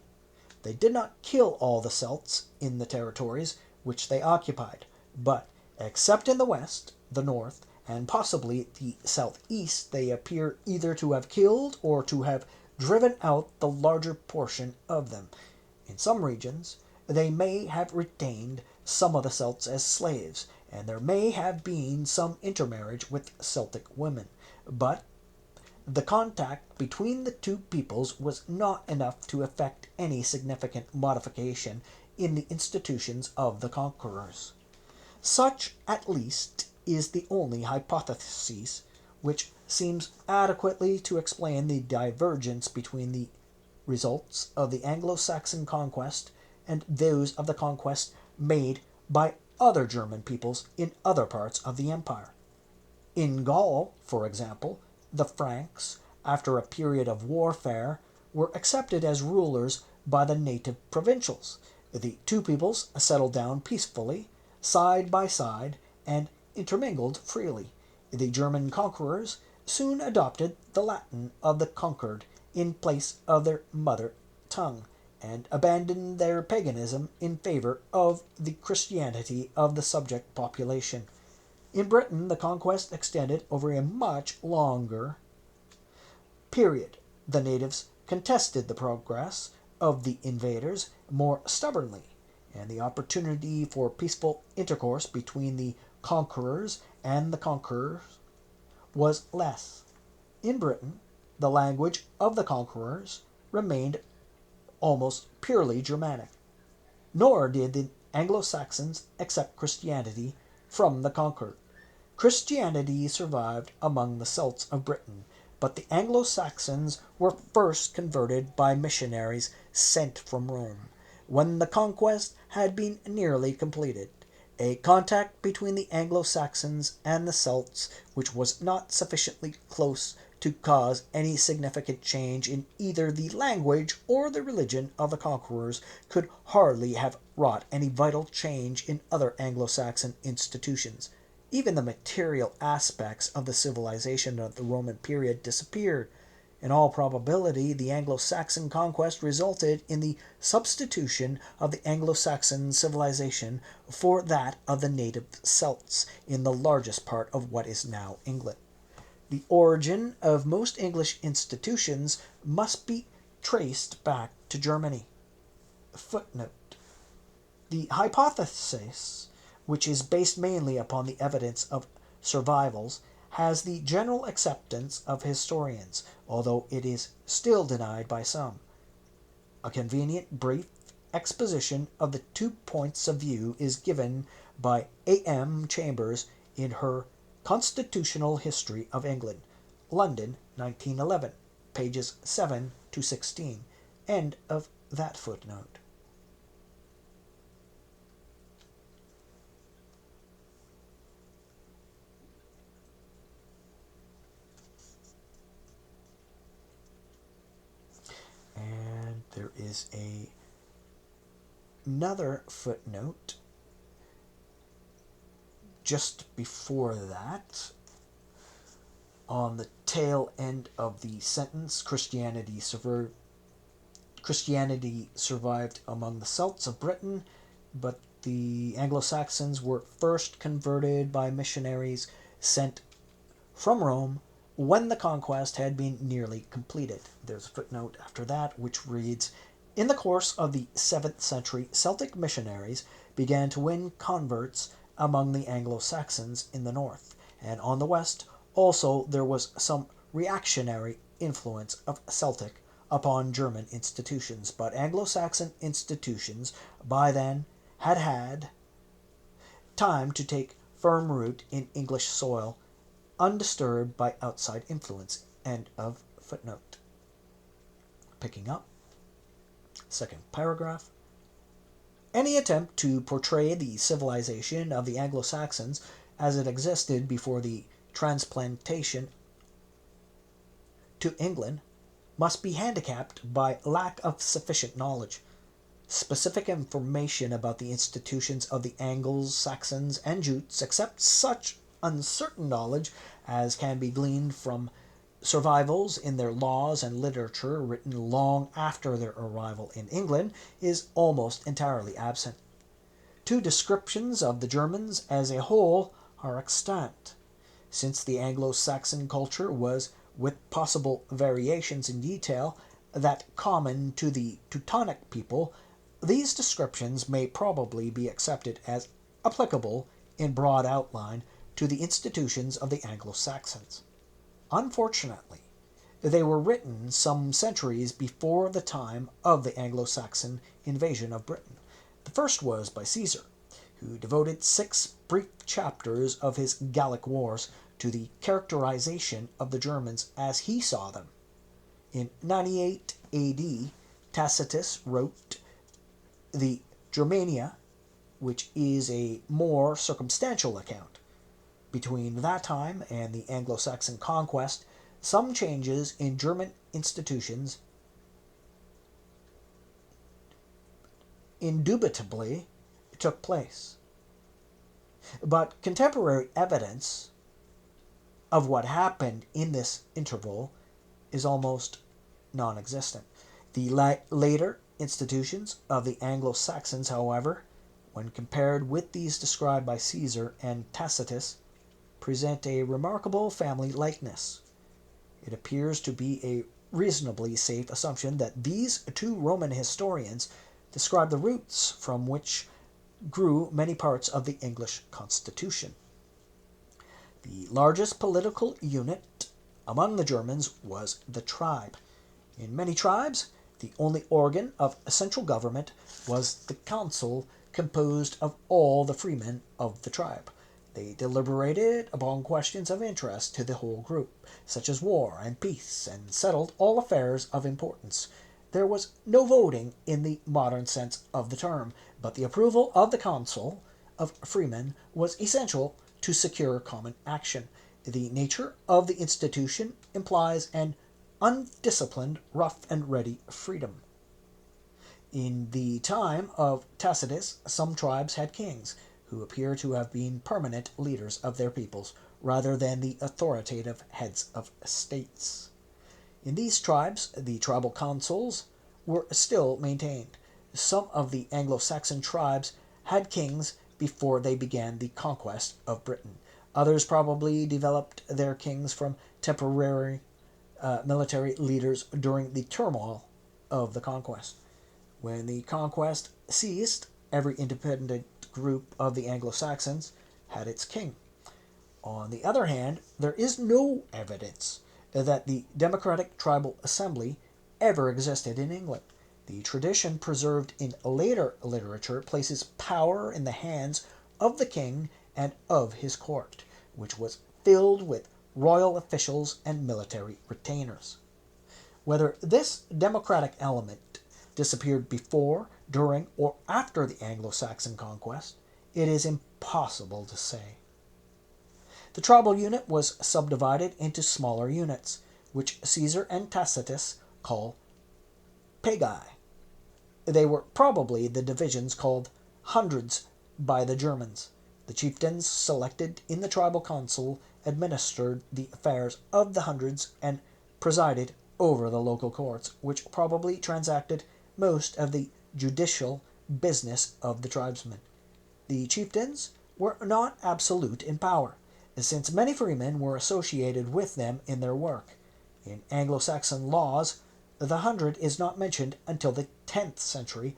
They did not kill all the Celts in the territories which they occupied, but, except in the west, the north, and possibly the southeast, they appear either to have killed or to have driven out the larger portion of them. In some regions, they may have retained some of the Celts as slaves, and there may have been some intermarriage with Celtic women, but the contact between the two peoples was not enough to effect any significant modification in the institutions of the conquerors. Such, at least, is the only hypothesis which seems adequately to explain the divergence between the results of the Anglo-Saxon conquest and those of the conquest made by other German peoples in other parts of the empire. In Gaul, for example, the Franks, after a period of warfare, were accepted as rulers by the native provincials. The two peoples settled down peacefully, side by side, and intermingled freely. The German conquerors soon adopted the Latin of the conquered in place of their mother tongue, and abandoned their paganism in favor of the Christianity of the subject population. In Britain, the conquest extended over a much longer period. The natives contested the progress of the invaders more stubbornly, and the opportunity for peaceful intercourse between the conquerors and the conquerors was less. In Britain, the language of the conquerors remained almost purely Germanic, nor did the Anglo-Saxons accept Christianity from the conquered. Christianity survived among the Celts of Britain, but the Anglo-Saxons were first converted by missionaries sent from Rome. When the conquest had been nearly completed, a contact between the Anglo-Saxons and the Celts, which was not sufficiently close to cause any significant change in either the language or the religion of the conquerors, could hardly have wrought any vital change in other Anglo-Saxon institutions. Even the material aspects of the civilization of the Roman period disappeared. In all probability, the Anglo-Saxon conquest resulted in the substitution of the Anglo-Saxon civilization for that of the native Celts in the largest part of what is now England. The origin of most English institutions must be traced back to Germany. Footnote: the hypothesis, which is based mainly upon the evidence of survivals, has the general acceptance of historians, although it is still denied by some. A convenient brief exposition of the two points of view is given by A.M. Chambers in her Constitutional History of England, London, 1911, pages 7 to 16. End of that footnote. And there is another footnote just before that. On the tail end of the sentence, Christianity survived among the Celts of Britain, but the Anglo-Saxons were first converted by missionaries sent from Rome. when the conquest had been nearly completed. There's a footnote after that which reads, in the course of the 7th century, Celtic missionaries began to win converts among the Anglo-Saxons in the north, and on the west also there was some reactionary influence of Celtic upon German institutions, but Anglo-Saxon institutions by then had time to take firm root in English soil, undisturbed by outside influence. End of footnote. Picking up, second paragraph. Any attempt to portray the civilization of the Anglo-Saxons as it existed before the transplantation to England must be handicapped by lack of sufficient knowledge. Specific information about the institutions of the Angles, Saxons, and Jutes, except such uncertain knowledge as can be gleaned from survivals in their laws and literature written long after their arrival in England, is almost entirely absent. 2 descriptions of the Germans as a whole are extant. Since the Anglo-Saxon culture was, with possible variations in detail, that common to the Teutonic people, these descriptions may probably be accepted as applicable in broad outline to the institutions of the Anglo-Saxons. Unfortunately, they were written some centuries before the time of the Anglo-Saxon invasion of Britain. The first was by Caesar, who devoted 6 brief chapters of his Gallic Wars to the characterization of the Germans as he saw them. In 98 AD, Tacitus wrote the Germania, which is a more circumstantial account. Between that time and the Anglo-Saxon conquest, some changes in German institutions indubitably took place. But contemporary evidence of what happened in this interval is almost non-existent. The later institutions of the Anglo-Saxons, however, when compared with these described by Caesar and Tacitus, present a remarkable family likeness. It appears to be a reasonably safe assumption that these 2 Roman historians describe the roots from which grew many parts of the English constitution. The largest political unit among the Germans was the tribe. In many tribes, the only organ of central government was the council, composed of all the freemen of the tribe. They deliberated upon questions of interest to the whole group, such as war and peace, and settled all affairs of importance. There was no voting in the modern sense of the term, but the approval of the council of freemen was essential to secure common action. The nature of the institution implies an undisciplined, rough and ready freedom. In the time of Tacitus, some tribes had kings, who appear to have been permanent leaders of their peoples, rather than the authoritative heads of states. In these tribes, the tribal councils were still maintained. Some of the Anglo-Saxon tribes had kings before they began the conquest of Britain. Others probably developed their kings from temporary military leaders during the turmoil of the conquest. When the conquest ceased, every independent group of the Anglo-Saxons had its king. On the other hand, there is no evidence that the democratic tribal assembly ever existed in England. The tradition preserved in later literature places power in the hands of the king and of his court, which was filled with royal officials and military retainers. Whether this democratic element disappeared before, during, or after the Anglo-Saxon conquest, it is impossible to say. The tribal unit was subdivided into smaller units, which Caesar and Tacitus call pagi. They were probably the divisions called hundreds by the Germans. The chieftains selected in the tribal council administered the affairs of the hundreds and presided over the local courts, which probably transacted most of the judicial business of the tribesmen. The chieftains were not absolute in power. since many freemen were associated with them in their work. In Anglo-Saxon laws, the 100 is not mentioned until the 10th century,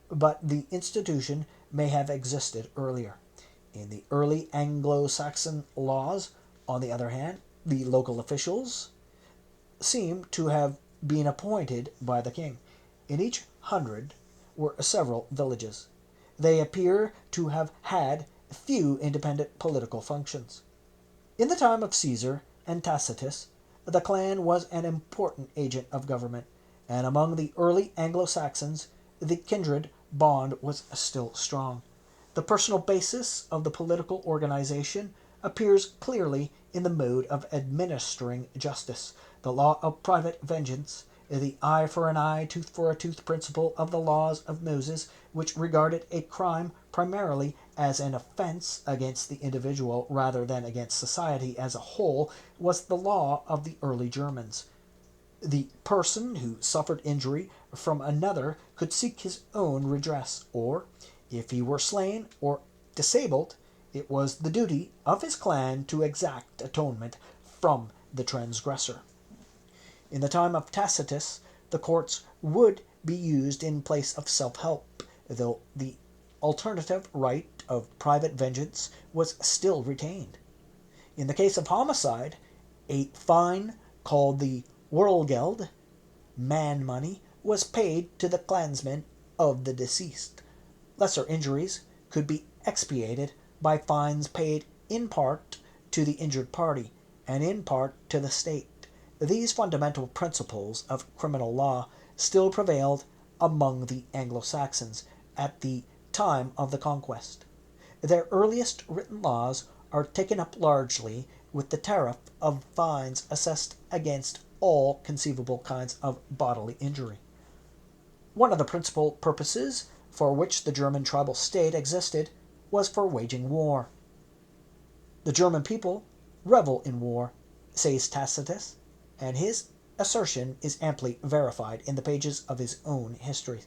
but the institution may have existed earlier. In the early Anglo-Saxon laws, on the other hand, the local officials seem to have been appointed by the king. In each 100 were several villages. They appear to have had few independent political functions. In the time of Caesar and Tacitus, the clan was an important agent of government, and among the early Anglo-Saxons, the kindred bond was still strong. The personal basis of the political organization appears clearly in the mode of administering justice, the law of private vengeance, the eye for an eye, tooth for a tooth principle of the laws of Moses, which regarded a crime primarily as an offense against the individual rather than against society as a whole, was the law of the early Germans. The person who suffered injury from another could seek his own redress, or, if he were slain or disabled, it was the duty of his clan to exact atonement from the transgressor. In the time of Tacitus, the courts would be used in place of self-help, though the alternative right of private vengeance was still retained. In the case of homicide, a fine called the Whirlgeld, man money, was paid to the clansmen of the deceased. Lesser injuries could be expiated by fines paid in part to the injured party and in part to the state. These fundamental principles of criminal law still prevailed among the Anglo-Saxons at the time of the Conquest. Their earliest written laws are taken up largely with the tariff of fines assessed against all conceivable kinds of bodily injury. One of the principal purposes for which the German tribal state existed was for waging war. The German people revel in war, says Tacitus, and his assertion is amply verified in the pages of his own history.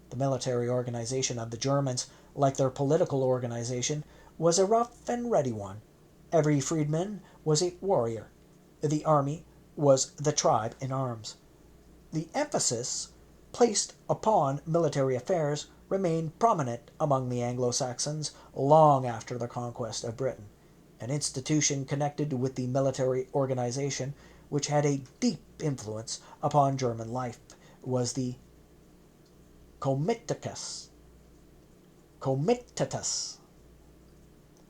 The military organization of the Germans, like their political organization, was a rough and ready one. Every freedman was a warrior. The army was the tribe in arms. The emphasis placed upon military affairs remained prominent among the Anglo-Saxons long after the conquest of Britain. An institution connected with the military organization which had a deep influence upon German life was the Comitatus,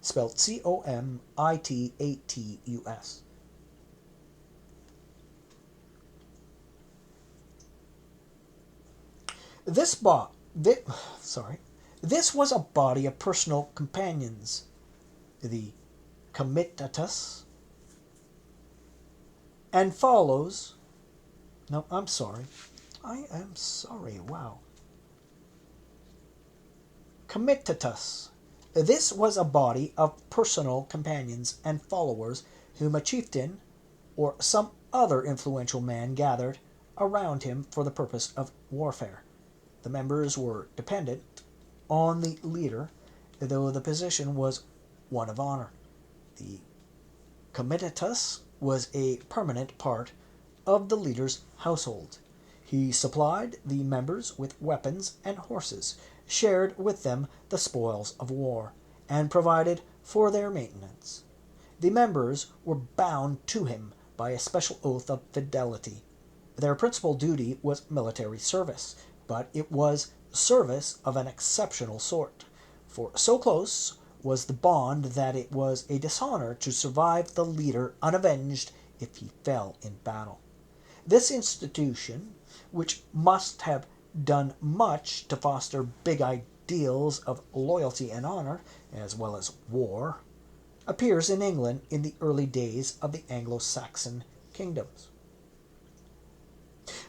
spelled Comitatus. This was a body of personal companions, the Comitatus, and follows. No, I'm sorry. I am sorry. Wow. Comitatus. This was a body of personal companions and followers whom a chieftain or some other influential man gathered around him for the purpose of warfare. The members were dependent on the leader, though the position was one of honor. The Comitatus was a permanent part of the leader's household. He supplied the members with weapons and horses, shared with them the spoils of war, and provided for their maintenance. The members were bound to him by a special oath of fidelity. Their principal duty was military service, but it was service of an exceptional sort, for so close was the bond that it was a dishonor to survive the leader unavenged if he fell in battle. This institution, which must have done much to foster big ideals of loyalty and honor, as well as war, appears in England in the early days of the Anglo-Saxon kingdoms.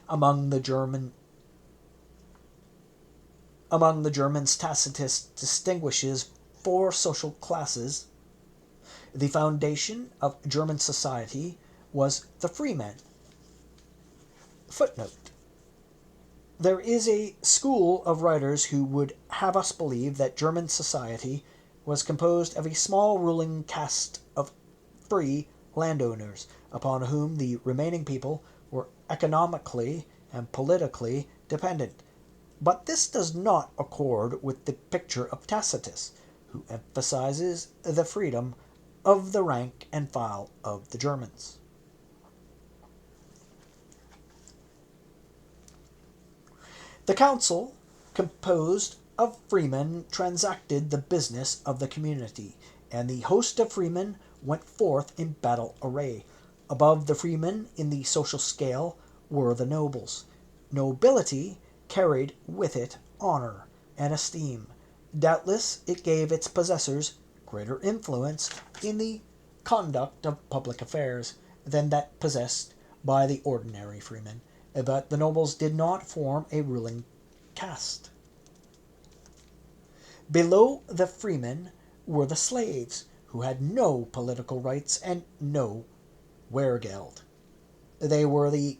Among the Germans, Tacitus distinguishes four social classes. The foundation of German society was the freemen. Footnote: there is a school of writers who would have us believe that German society was composed of a small ruling caste of free landowners, upon whom the remaining people were economically and politically dependent. But this does not accord with the picture of Tacitus, who emphasizes the freedom of the rank and file of the Germans. The council, composed of freemen, transacted the business of the community, and the host of freemen went forth in battle array. Above the freemen in the social scale were the nobles. Nobility carried with it honor and esteem. Doubtless it gave its possessors greater influence in the conduct of public affairs than that possessed by the ordinary freemen, but the nobles did not form a ruling caste. Below the freemen were the slaves, who had no political rights and no wehrgeld. They were the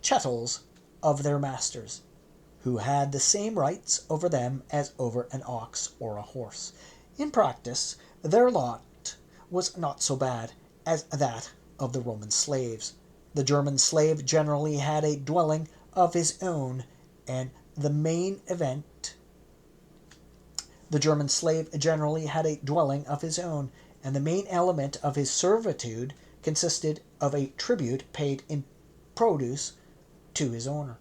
chattels of their masters, who had the same rights over them as over an ox or a horse. In practice, their lot was not so bad as that of the Roman slaves. The German slave generally had a dwelling of his own, and the main element The German slave generally had a dwelling of his own, and the main element of his servitude consisted of a tribute paid in produce to his owner.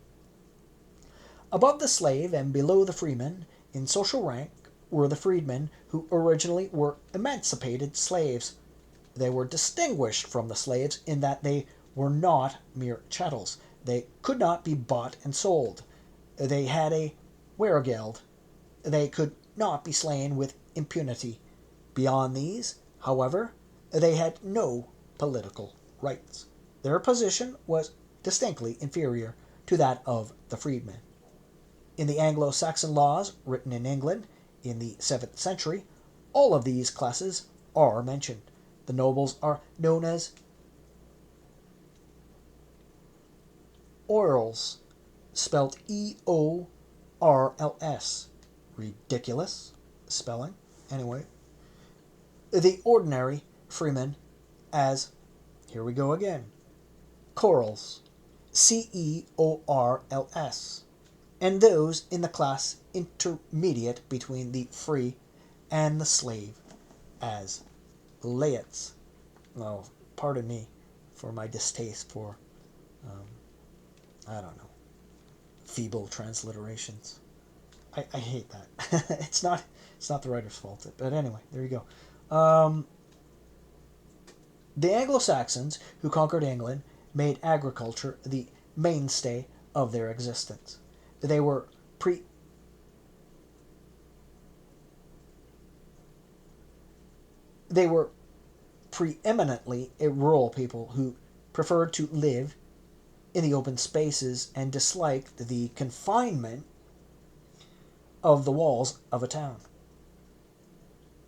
Above the slave and below the freeman, in social rank, were the freedmen, who originally were emancipated slaves. They were distinguished from the slaves in that they were not mere chattels. They could not be bought and sold. They had a wehrgeld. They could not be slain with impunity. Beyond these, however, they had no political rights. Their position was distinctly inferior to that of the freedmen. In the Anglo-Saxon laws written in England in the 7th century, all of these classes are mentioned. The nobles are known as eorls, spelled Eorls. Ridiculous spelling. Anyway, the ordinary freemen as, here we go again, corals, Ceorls, and those in the class intermediate between the free and the slave as laets. Oh, pardon me for my distaste for, I don't know, feeble transliterations. I hate that. It's not the writer's fault. But anyway, there you go. The Anglo-Saxons who conquered England made agriculture the mainstay of their existence. They were preeminently a rural people who preferred to live in the open spaces and disliked the confinement of the walls of a town.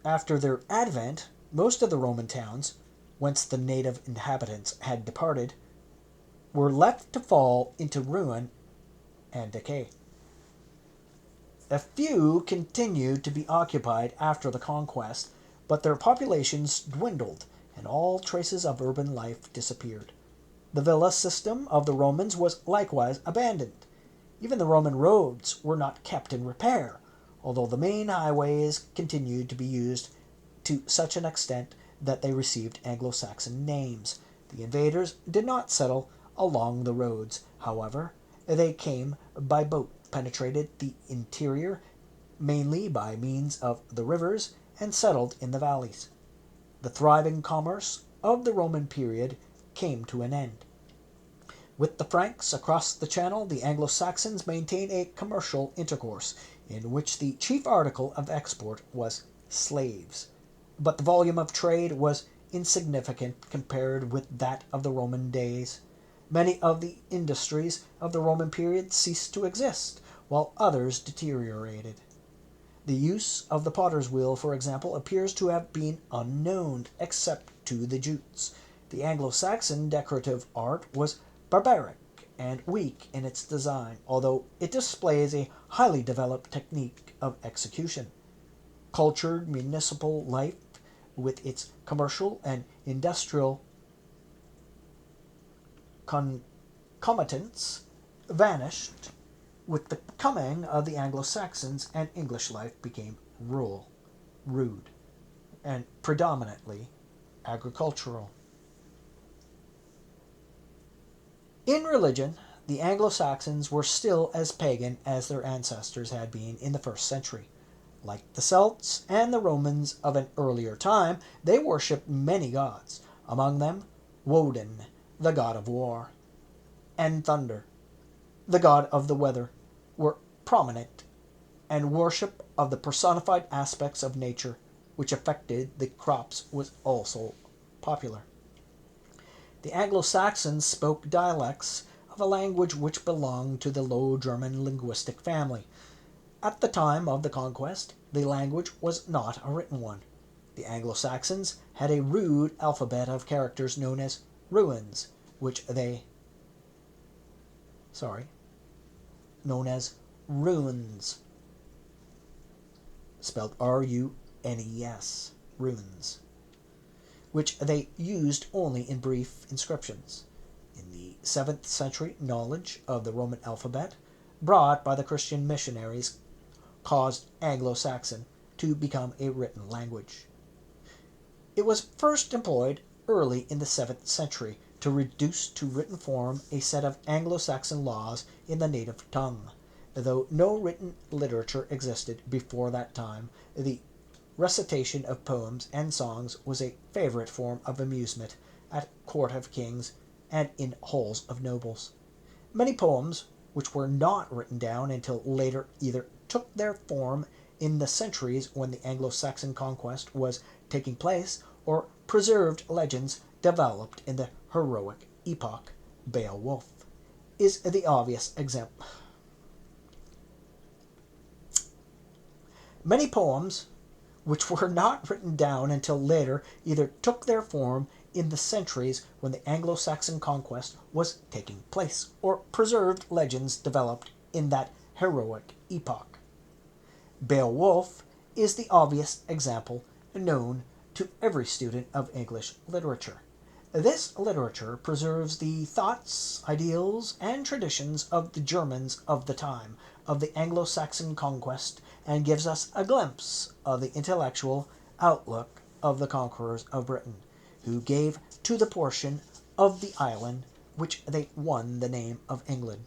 After their advent, most of the Roman towns, whence the native inhabitants had departed, were left to fall into ruin and decay. A few continued to be occupied after the conquest, but their populations dwindled and all traces of urban life disappeared. The villa system of the Romans was likewise abandoned. Even the Roman roads were not kept in repair, although the main highways continued to be used to such an extent that they received Anglo-Saxon names. The invaders did not settle along the roads, however. They came by boat, penetrated the interior, mainly by means of the rivers, and settled in the valleys. The thriving commerce of the Roman period came to an end. With the Franks across the Channel, the Anglo-Saxons maintained a commercial intercourse, in which the chief article of export was slaves. But the volume of trade was insignificant compared with that of the Roman days. Many of the industries of the Roman period ceased to exist, while others deteriorated. The use of the potter's wheel, for example, appears to have been unknown, except to the Jutes. The Anglo-Saxon decorative art was barbaric and weak in its design, although it displays a highly developed technique of execution. Cultured municipal life with its commercial and industrial concomitants, vanished with the coming of the Anglo-Saxons, and English life became rural, rude, and predominantly agricultural. In religion, the Anglo-Saxons were still as pagan as their ancestors had been in the first century. Like the Celts and the Romans of an earlier time, they worshipped many gods, among them Woden, the god of war, and thunder, the god of the weather, were prominent, and worship of the personified aspects of nature which affected the crops was also popular. The Anglo-Saxons spoke dialects of a language which belonged to the Low German linguistic family. At the time of the Conquest, the language was not a written one. The Anglo-Saxons had a rude alphabet of characters known as runes, known as runes, spelled R-U-N-E-S, runes, which they used only in brief inscriptions. In the 7th century, knowledge of the Roman alphabet, brought by the Christian missionaries, caused Anglo-Saxon to become a written language. It was first employed early in the 7th century to reduce to written form a set of Anglo-Saxon laws in the native tongue. Though no written literature existed before that time, the recitation of poems and songs was a favorite form of amusement at court of kings and in halls of nobles. Many poems, which were not written down until later, either took their form in the centuries when the Anglo-Saxon conquest was taking place, or preserved legends developed in the heroic epoch. Beowulf is the obvious example. Many poems, which were not written down until later, either took their form in the centuries when the Anglo-Saxon conquest was taking place, or preserved legends developed in that heroic epoch. Beowulf is the obvious example known to every student of English literature. This literature preserves the thoughts, ideals, and traditions of the Germans of the time of the Anglo-Saxon conquest, and gives us a glimpse of the intellectual outlook of the conquerors of Britain, who gave to the portion of the island which they won the name of England.